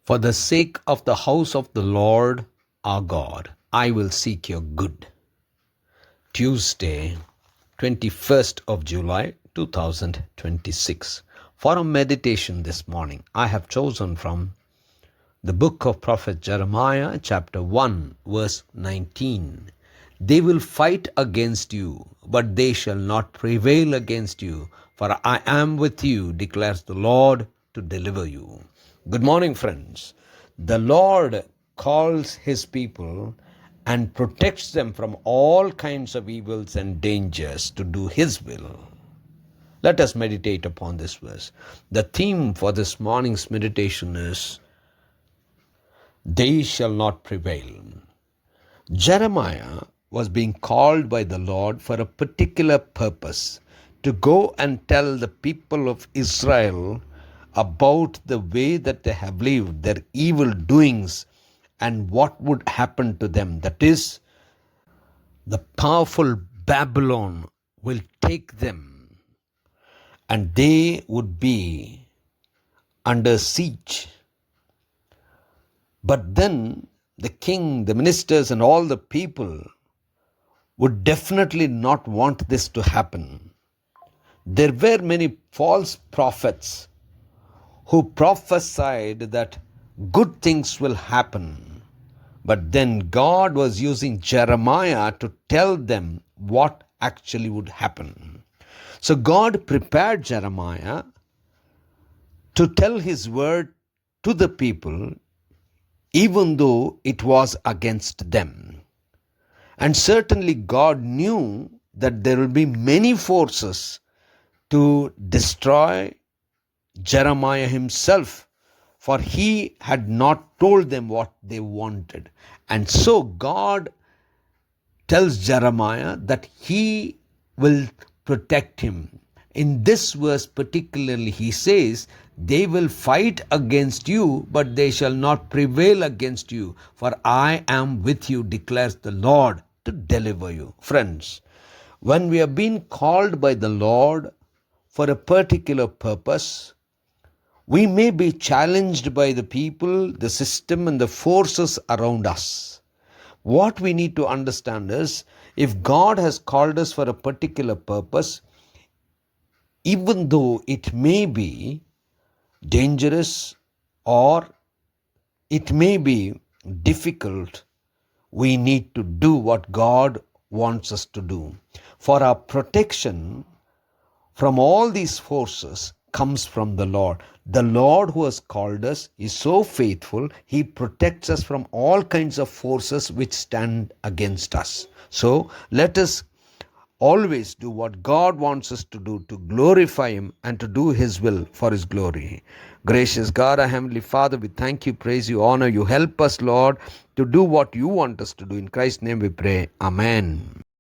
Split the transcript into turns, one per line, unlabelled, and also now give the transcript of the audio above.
For the sake of the house of the Lord our God, I will seek your good. Tuesday, 21st of July, 2026. For a meditation this morning, I have chosen from the book of prophet Jeremiah, chapter 1, verse 19. They will fight against you, but they shall not prevail against you, for I am with you, declares the Lord, to deliver you. Good morning, friends. The Lord calls his people and protects them from all kinds of evils and dangers to do his will. Let us meditate upon this verse. The theme for this morning's meditation is, they shall not prevail. Jeremiah was being called by the Lord for a particular purpose, to go and tell the people of Israel about the way that they have lived, their evil doings, and what would happen to them. That is, the powerful Babylon will take them and they would be under siege. But then the king, the ministers, and all the people would definitely not want this to happen. There were many false prophets who prophesied that good things will happen. But then God was using Jeremiah to tell them what actually would happen. So God prepared Jeremiah to tell his word to the people, even though it was against them. And certainly God knew that there will be many forces to destroy Jeremiah himself, for he had not told them what they wanted. And so God tells Jeremiah that he will protect him. In this verse particularly, he says, they will fight against you, but they shall not prevail against you, for I am with you, declares the Lord, to deliver you. Friends, when we have been called by the Lord for a particular purpose, we may be challenged by the people, the system, and the forces around us. What we need to understand is, if God has called us for a particular purpose, even though it may be dangerous or it may be difficult, we need to do what God wants us to do. For our protection from all these forces comes from the Lord. The Lord who has called us is so faithful, he protects us from all kinds of forces which stand against us. So let us always do what God wants us to do, to glorify him and to do his will for his glory. Gracious God, our Heavenly Father, we thank you, praise you, honor you. Help us, Lord, to do what you want us to do. In Christ's name we pray. Amen.